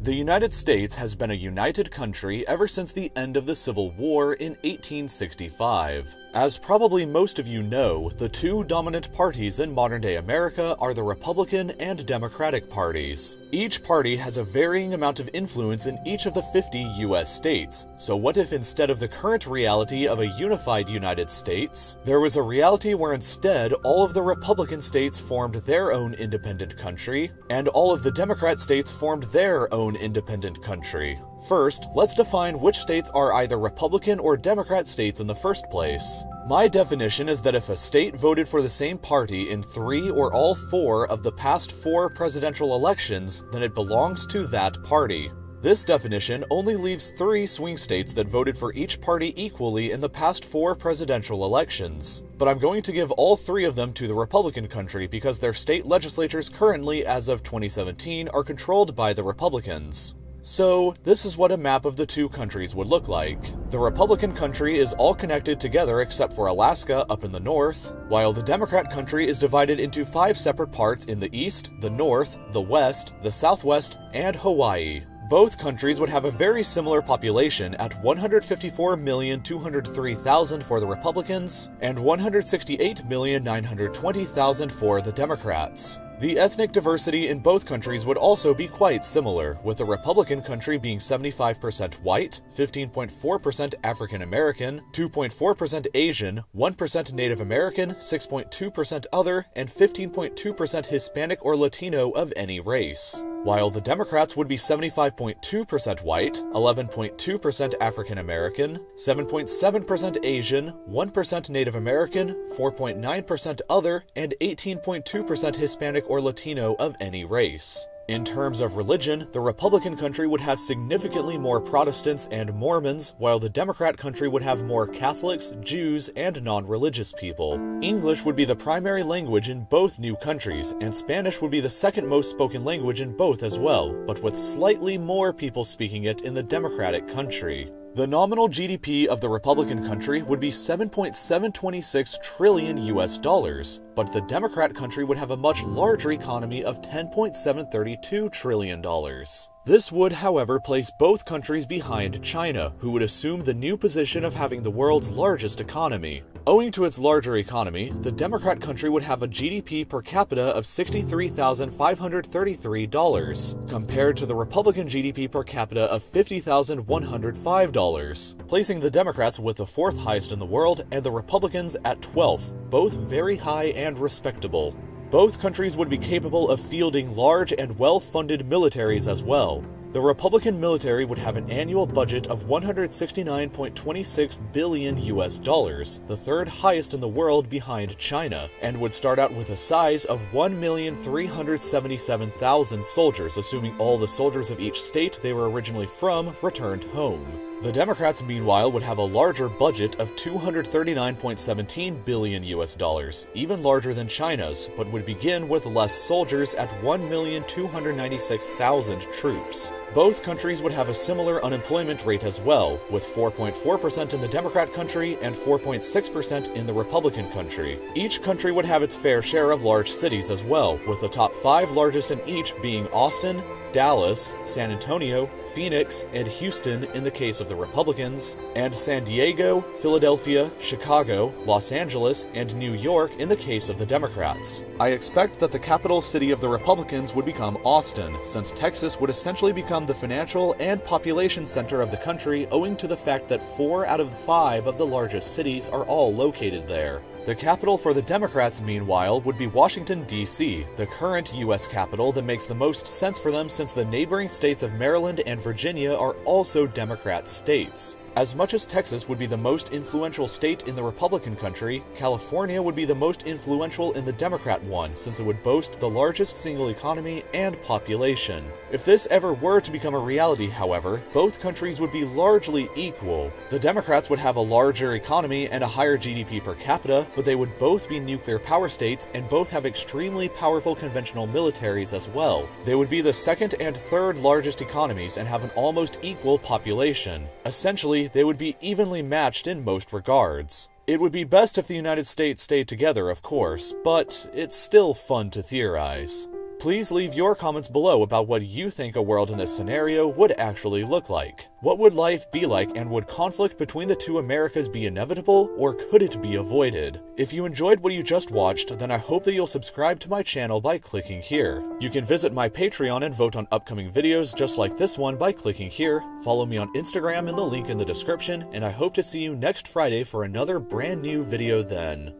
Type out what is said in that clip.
The United States has been a united country ever since the end of the Civil War in 1865. As probably most of you know, the two dominant parties in modern-day America are the Republican and Democratic parties. Each party has a varying amount of influence in each of the 50 US states, so what if instead of the current reality of a unified United States, there was a reality where instead all of the Republican states formed their own independent country, and all of the Democrat states formed their own independent country? First, let's define which states are either Republican or Democrat states in the first place. My definition is that if a state voted for the same party in 3 or all 4 of the past 4 presidential elections, then it belongs to that party. This definition only leaves 3 swing states that voted for each party equally in the past 4 presidential elections. But I'm going to give all 3 of them to the Republican country because their state legislatures currently, as of 2017, are controlled by the Republicans. So, this is what a map of the two countries would look like. The Republican country is all connected together except for Alaska up in the north, while the Democrat country is divided into 5 separate parts in the east, the north, the west, the southwest, and Hawaii. Both countries would have a very similar population at 154,203,000 for the Republicans and 168,920,000 for the Democrats. The ethnic diversity in both countries would also be quite similar, with the Republican country being 75% white, 15.4% African American, 2.4% Asian, 1% Native American, 6.2% other, and 15.2% Hispanic or Latino of any race. While the Democrats would be 75.2% white, 11.2% African American, 7.7% Asian, 1% Native American, 4.9% other, and 18.2% Hispanic or Latino of any race. In terms of religion, the Republican country would have significantly more Protestants and Mormons, while the Democrat country would have more Catholics, Jews, and non-religious people. English would be the primary language in both new countries, and Spanish would be the second most spoken language in both as well, but with slightly more people speaking it in the Democratic country. The nominal GDP of the Republican country would be 7.726 trillion US dollars, but the Democrat country would have a much larger economy of $10.732 trillion. This would, however, place both countries behind China, who would assume the new position of having the world's largest economy. Owing to its larger economy, the Democrat country would have a GDP per capita of $63,533, compared to the Republican GDP per capita of $50,105, placing the Democrats with the 4th highest in the world and the Republicans at 12th, both very high and respectable. Both countries would be capable of fielding large and well-funded militaries as well. The Republican military would have an annual budget of $169.26 billion US dollars, the 3rd highest in the world behind China, and would start out with a size of 1,377,000 soldiers, assuming all the soldiers of each state they were originally from returned home. The Democrats, meanwhile, would have a larger budget of $239.17 billion US dollars, even larger than China's, but would begin with less soldiers at 1,296,000 troops. Both countries would have a similar unemployment rate as well, with 4.4% in the Democrat country and 4.6% in the Republican country. Each country would have its fair share of large cities as well, with the top 5 largest in each being Austin, Dallas, San Antonio, Phoenix, and Houston in the case of the Republicans, and San Diego, Philadelphia, Chicago, Los Angeles, and New York in the case of the Democrats. I expect that the capital city of the Republicans would become Austin, since Texas would essentially become the financial and population center of the country owing to the fact that 4 out of 5 of the largest cities are all located there. The capital for the Democrats, meanwhile, would be Washington, D.C., the current U.S. capital that makes the most sense for them since the neighboring states of Maryland and Virginia are also Democrat states. As much as Texas would be the most influential state in the Republican country, California would be the most influential in the Democrat one, since it would boast the largest single economy and population. If this ever were to become a reality, however, both countries would be largely equal. The Democrats would have a larger economy and a higher GDP per capita, but they would both be nuclear power states and both have extremely powerful conventional militaries as well. They would be the 2nd and 3rd largest economies and have an almost equal population. Essentially, they would be evenly matched in most regards. It would be best if the United States stayed together, of course, but it's still fun to theorize. Please leave your comments below about what you think a world in this scenario would actually look like. What would life be like, and would conflict between the two Americas be inevitable, or could it be avoided? If you enjoyed what you just watched, then I hope that you'll subscribe to my channel by clicking here. You can visit my Patreon and vote on upcoming videos just like this one by clicking here. Follow me on Instagram in the link in the description, and I hope to see you next Friday for another brand new video then.